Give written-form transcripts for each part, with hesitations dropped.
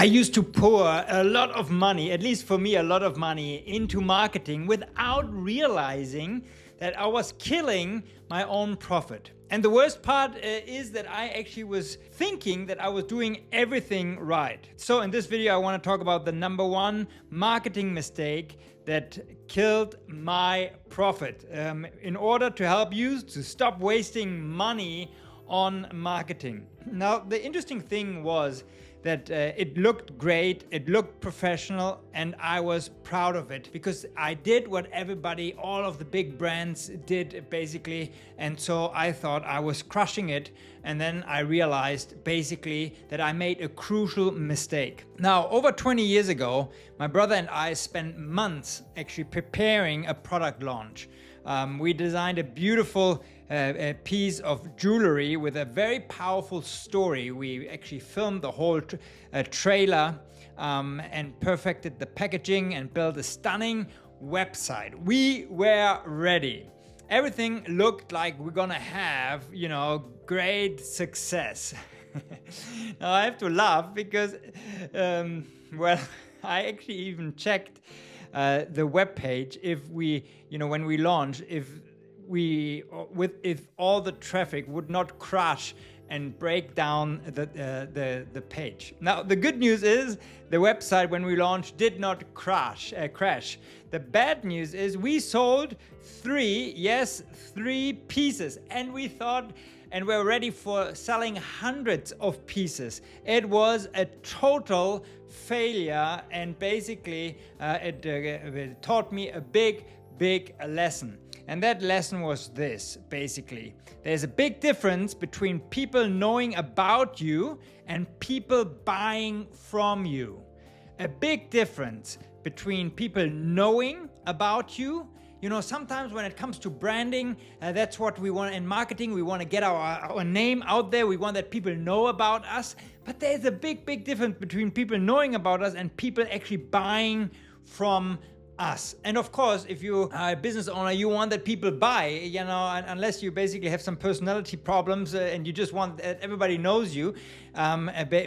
I used to pour a lot of money, at least for me, a lot of money into marketing without realizing that I was killing my own profit. And the worst part is that I actually was thinking that I was doing everything right. So in this video, I want to talk about the number one marketing mistake that killed my profit in order to help you to stop wasting money on marketing. Now, the interesting thing was that it looked great, it looked professional, and I was proud of it because I did what everybody, all of the big brands did basically, and so I thought I was crushing it, and then I realized basically that I made a crucial mistake. Now, over 20 years ago, my brother and I spent months actually preparing a product launch. We designed a beautiful piece of jewelry with a very powerful story. We actually filmed the whole trailer and perfected the packaging and built a stunning website. We were ready. Everything looked like we're gonna have, great success. Now I have to laugh because, I actually even checked the web page if we, when we launch, if all the traffic would not crash and break down the page. Now the good news is the website when we launched did not crash. The bad news is we sold three pieces, and we thought. And we're ready for selling hundreds of pieces. It was a total failure, and basically it taught me a big lesson. And that lesson was this, basically. There's a big difference between people knowing about you and people buying from you. A big difference between people knowing about you. Sometimes when it comes to branding, that's what we want in marketing. We want to get our name out there. We want that people know about us. But there's a big difference between people knowing about us and people actually buying from us. And of course, if you are a business owner, you want that people buy, unless you basically have some personality problems and you just want that everybody knows you.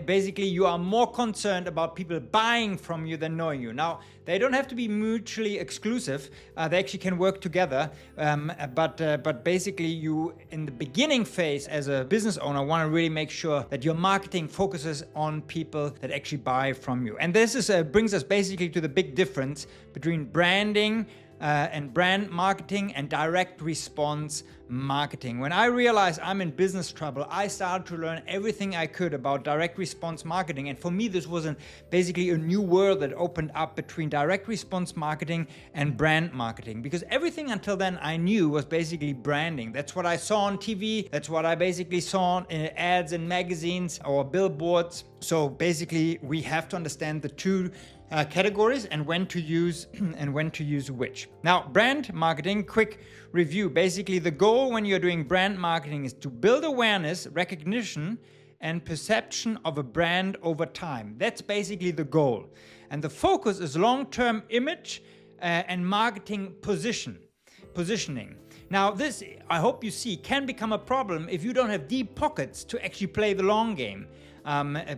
Basically, you are more concerned about people buying from you than knowing you. Now, they don't have to be mutually exclusive. They actually can work together. But basically, you, in the beginning phase as a business owner, want to really make sure that your marketing focuses on people that actually buy from you. And this brings us basically to the big difference between branding and brand marketing and direct response marketing. When I realized I'm in business trouble, I started to learn everything I could about direct response marketing. And for me, this was basically a new world that opened up between direct response marketing and brand marketing. Because everything until then I knew was basically branding. That's what I saw on TV. That's what I basically saw in ads in magazines or billboards. So basically, we have to understand the two categories and when to use which. Now, brand marketing, quick review. Basically, the goal when you're doing brand marketing is to build awareness, recognition, and perception of a brand over time. That's basically the goal. And the focus is long-term image and marketing positioning. Now, this, I hope you see, can become a problem if you don't have deep pockets to actually play the long game.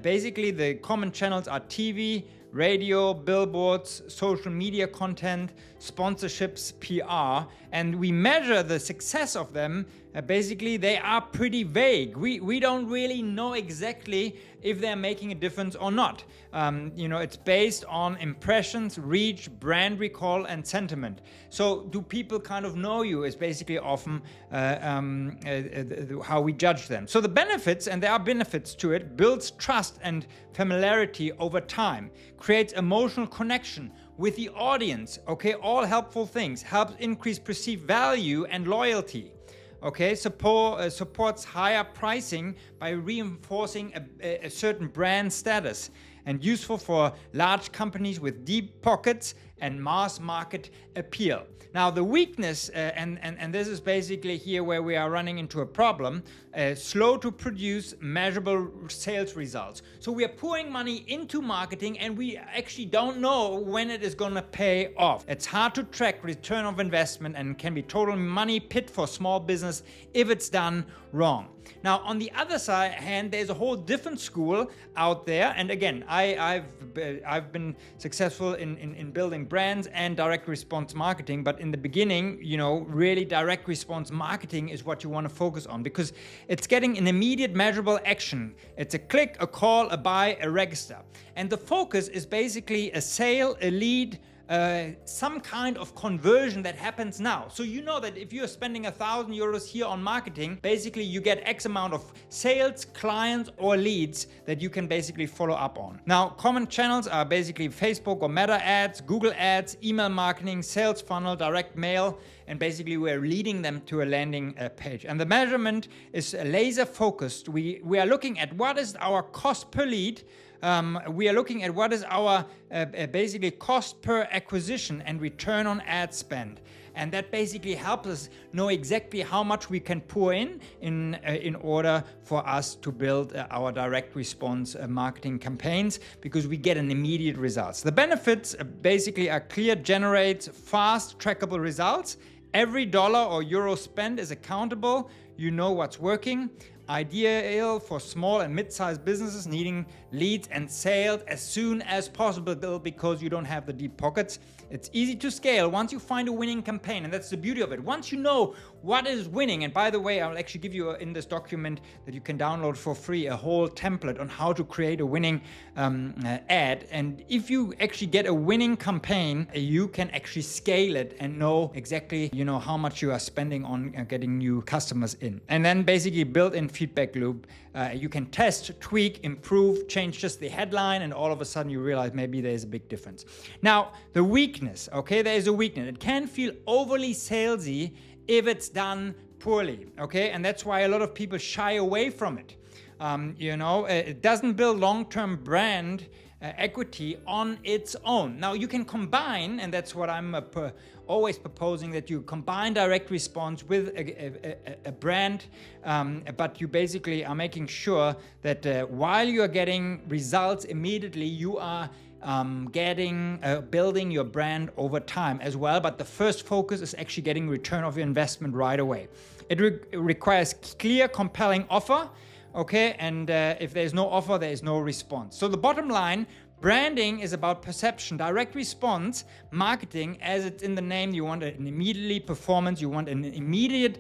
Basically, the common channels are TV, radio, billboards, social media content, sponsorships, PR, and we measure the success of them. Basically, they are pretty vague. We don't really know exactly if they're making a difference or not. It's based on impressions, reach, brand recall, and sentiment. So do people kind of know you is basically often how we judge them. So the benefits, and there are benefits to it, builds trust and familiarity over time, creates emotional connection with the audience, okay? All helpful things, helps increase perceived value and loyalty. Okay, supports higher pricing by reinforcing a certain brand status, and useful for large companies with deep pockets and mass market appeal. Now the weakness, and this is basically here where we are running into a problem, slow to produce measurable sales results. So we are pouring money into marketing and we actually don't know when it is going to pay off. It's hard to track return of investment and can be total money pit for small business if it's done wrong. Now, on the other hand, there's a whole different school out there. And again, I've been successful in building brands and direct response marketing. But in the beginning, really direct response marketing is what you want to focus on, because it's getting an immediate measurable action. It's a click, a call, a buy, a register. And the focus is basically a sale, a lead, some kind of conversion that happens now. So you know that if you're spending €1,000 here on marketing, basically you get X amount of sales, clients, or leads that you can basically follow up on. Now, common channels are basically Facebook or Meta ads, Google ads, email marketing, sales funnel, direct mail, and basically we're leading them to a landing page. And the measurement is laser focused. We are looking at what is our cost per lead. We are looking at what is our basically cost per acquisition and return on ad spend. And that basically helps us know exactly how much we can pour in order for us to build our direct response marketing campaigns, because we get an immediate results. The benefits basically are clear, generates fast, trackable results. Every dollar or euro spent is accountable. You know what's working. Ideal for small and mid-sized businesses needing leads and sales as soon as possible, because you don't have the deep pockets. It's easy to scale once you find a winning campaign, and that's the beauty of it. Once you know what is winning, and by the way, I'll actually give you in this document that you can download for free a whole template on how to create a winning ad. And if you actually get a winning campaign, you can actually scale it and know exactly how much you are spending on getting new customers in. And then basically built in feedback loop. You can test, tweak, improve, change just the headline, and all of a sudden you realize maybe there's a big difference. Now, the weakness, okay, there is a weakness. It can feel overly salesy if it's done poorly, okay? And that's why a lot of people shy away from it. It doesn't build long-term brand equity on its own. Now, you can combine, and that's what I'm always proposing, that you combine direct response with a brand, but you basically are making sure that while you are getting results immediately, you are building your brand over time as well. But the first focus is actually getting return of your investment right away. It requires clear, compelling offer. Okay, and if there's no offer, there is no response. So the bottom line, branding is about perception. Direct response marketing, as it's in the name, you want an immediate performance, you want an immediate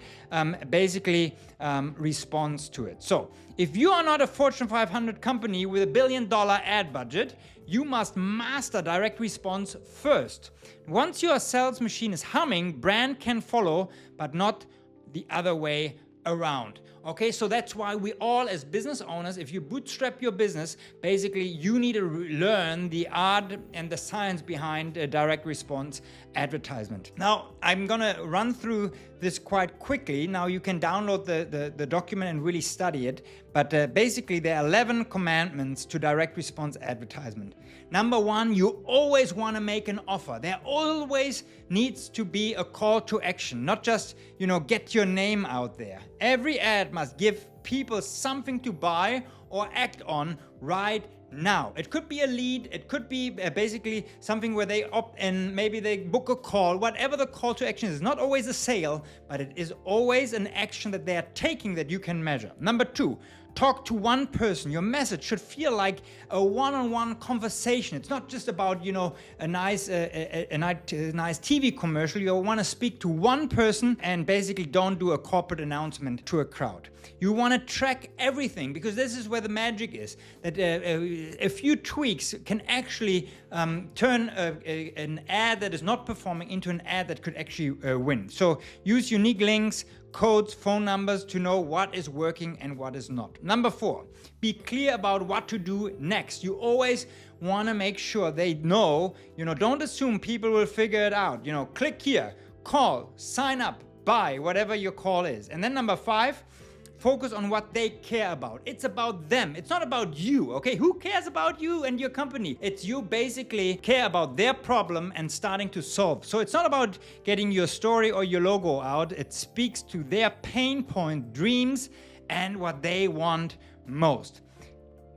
response to it. So if you are not a Fortune 500 company with $1 billion ad budget, you must master direct response first. Once your sales machine is humming, brand can follow, but not the other way around. Okay, so that's why we all, as business owners, if you bootstrap your business, basically you need to learn the art and the science behind direct response advertisement. Now, I'm gonna run through this quite quickly. Now, you can download the document and really study it. But basically, there are 11 commandments to direct response advertisement. Number 1, you always want to make an offer. There always needs to be a call to action, not just, get your name out there. Every ad must give people something to buy or act on right now. It could be a lead, it could be basically something where they opt in, maybe they book a call, whatever the call to action is. Not always a sale, but it is always an action that they are taking that you can measure. Number 2, talk to one person. Your message should feel like a one-on-one conversation. It's not just about, a nice TV commercial. You want to speak to one person and basically don't do a corporate announcement to a crowd. You want to track everything, because this is where the magic is. That a few tweaks can actually turn an ad that is not performing into an ad that could actually win. So use unique links, codes, phone numbers to know what is working and what is not. Number 4, be clear about what to do next. You always want to make sure they know, don't assume people will figure it out. Click here, call, sign up, buy, whatever your call is. And then number 5, focus on what they care about. It's about them. It's not about you, okay? Who cares about you and your company? It's you basically care about their problem and starting to solve. So it's not about getting your story or your logo out. It speaks to their pain point, dreams, and what they want most.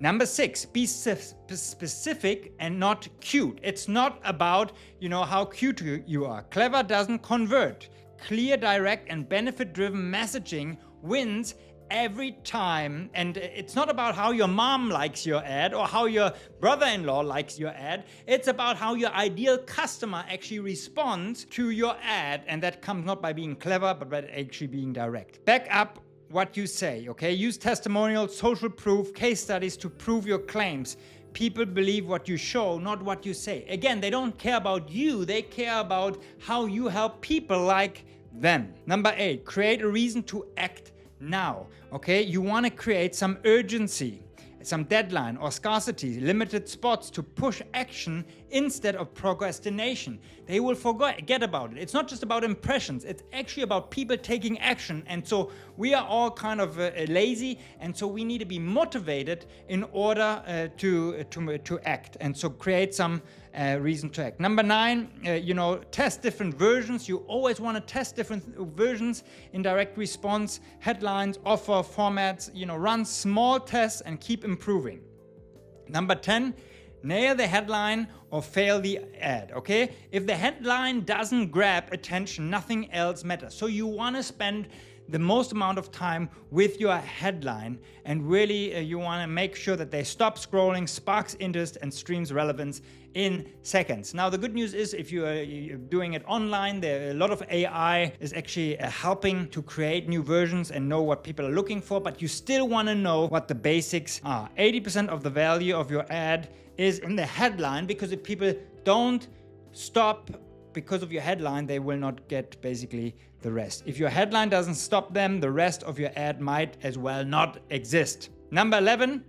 Number 6, be specific and not cute. It's not about, how cute you are. Clever doesn't convert. Clear, direct, and benefit-driven messaging wins every time. And it's not about how your mom likes your ad or how your brother-in-law likes your ad. It's about how your ideal customer actually responds to your ad. And that comes not by being clever, but by actually being direct. Back up what you say, okay? Use testimonials, social proof, case studies to prove your claims. People believe what you show, not what you say. Again, they don't care about you. They care about how you help people like them. Number 8, create a reason to act now, okay? You want to create some urgency, some deadline or scarcity, limited spots to push action instead of procrastination. They will forget about it. It's not just about impressions. It's actually about people taking action. And so we are all kind of lazy, and so we need to be motivated in order to act. And so create some reason to act. Number 9, test different versions. You always want to test different versions in direct response, headlines, offer, formats. Run small tests and keep improving. Number 10, nail the headline or fail the ad, okay? If the headline doesn't grab attention, nothing else matters. So you want to spend the most amount of time with your headline, and really you want to make sure that they stop scrolling, sparks interest, and streams relevance in seconds. Now, the good news is if you're doing it online, there are a lot of AI is actually helping to create new versions and know what people are looking for, but you still want to know what the basics are. 80% of the value of your ad is in the headline, because if people don't stop because of your headline, they will not get basically the rest. If your headline doesn't stop them, the rest of your ad might as well not exist. Number 11,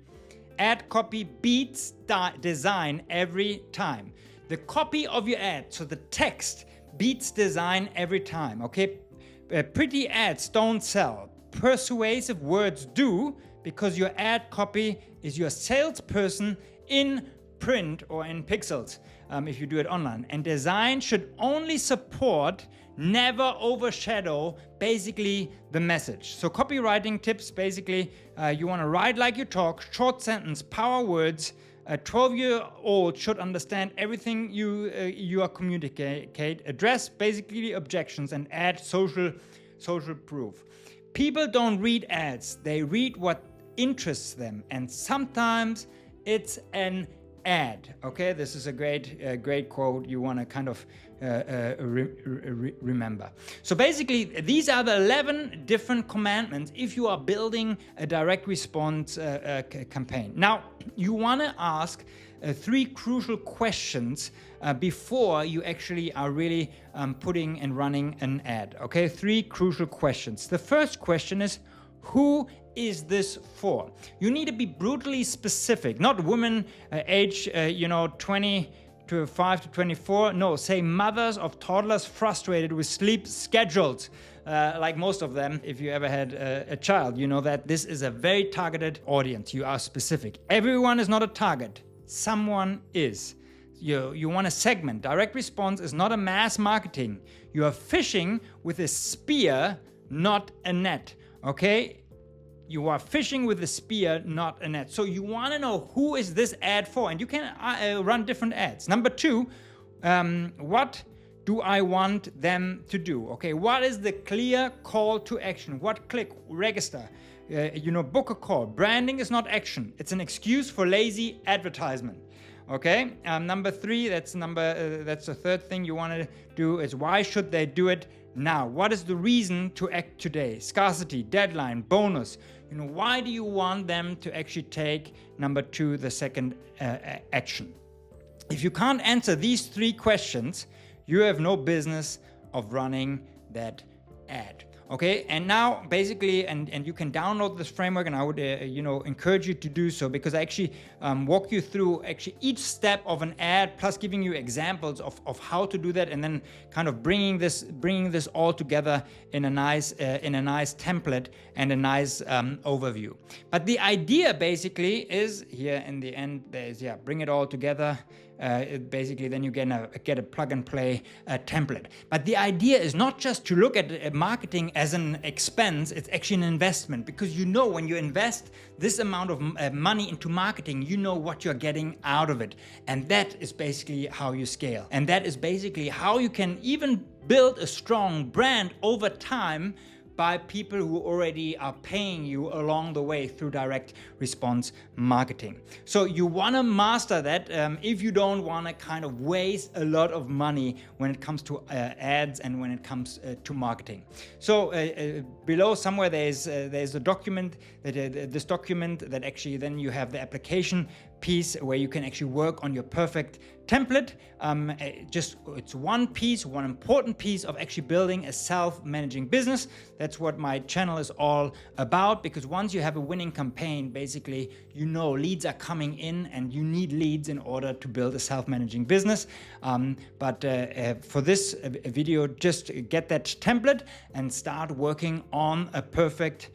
ad copy beats design every time. The copy of your ad, so the text, beats design every time, okay? Pretty ads don't sell. Persuasive words do, because your ad copy is your salesperson in print or in pixels if you do it online. And design should only support, never overshadow, basically the message. So copywriting tips, basically, you want to write like you talk, short sentence, power words. A 12-year-old should understand everything you are communicate, address basically objections, and add social proof. People don't read ads, they read what interests them, and sometimes it's an ad. Okay, this is a great quote you want to kind of remember. So basically, these are the 11 different commandments if you are building a direct response campaign. Now, you want to ask 3 crucial questions before you actually are really putting and running an ad. Okay, 3 crucial questions. The first question is, who is this for? You need to be brutally specific, not women age 25 to 24. No, say mothers of toddlers frustrated with sleep schedules, like most of them. If you ever had a child, you know that this is a very targeted audience. You are specific. Everyone is not a target. Someone is. You want to segment. Direct response is not a mass marketing. You are fishing with a spear, not a net. Okay? You are fishing with a spear, not a net. So you want to know who is this ad for, and you can run different ads. Number 2, what do I want them to do? Okay, what is the clear call to action? What click, register, book a call. Branding is not action. It's an excuse for lazy advertisement. Okay, number 3, that's the third thing you want to do is why should they do it now? What is the reason to act today? Scarcity, deadline, bonus. Why do you want them to actually take, number 2, the second action? If you can't answer these 3 questions, you have no business of running that ad. Okay, and now basically, and you can download this framework, and I would encourage you to do so, because I actually walk you through actually each step of an ad, plus giving you examples of how to do that, and then kind of bringing this all together in a nice template and a nice overview. But the idea basically is here in the end. There's bring it all together. Basically, then you get a plug and play template. But the idea is not just to look at marketing as an expense, it's actually an investment, because when you invest this amount of money into marketing, you know what you're getting out of it. And that is basically how you scale. And that is basically how you can even build a strong brand over time by people who already are paying you along the way through direct response marketing. So you want to master that if you don't want to kind of waste a lot of money when it comes to ads and when it comes to marketing. So below somewhere there's a document this document that actually then you have the application piece where you can actually work on your perfect template. It's one piece, one important piece of actually building a self-managing business. That's what my channel is all about, because once you have a winning campaign, basically, you know leads are coming in and you need leads in order to build a self-managing business. But for this video, just get that template and start working on a perfect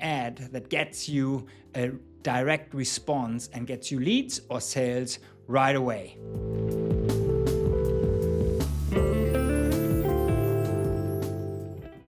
ad that gets you a direct response and gets you leads or sales right away.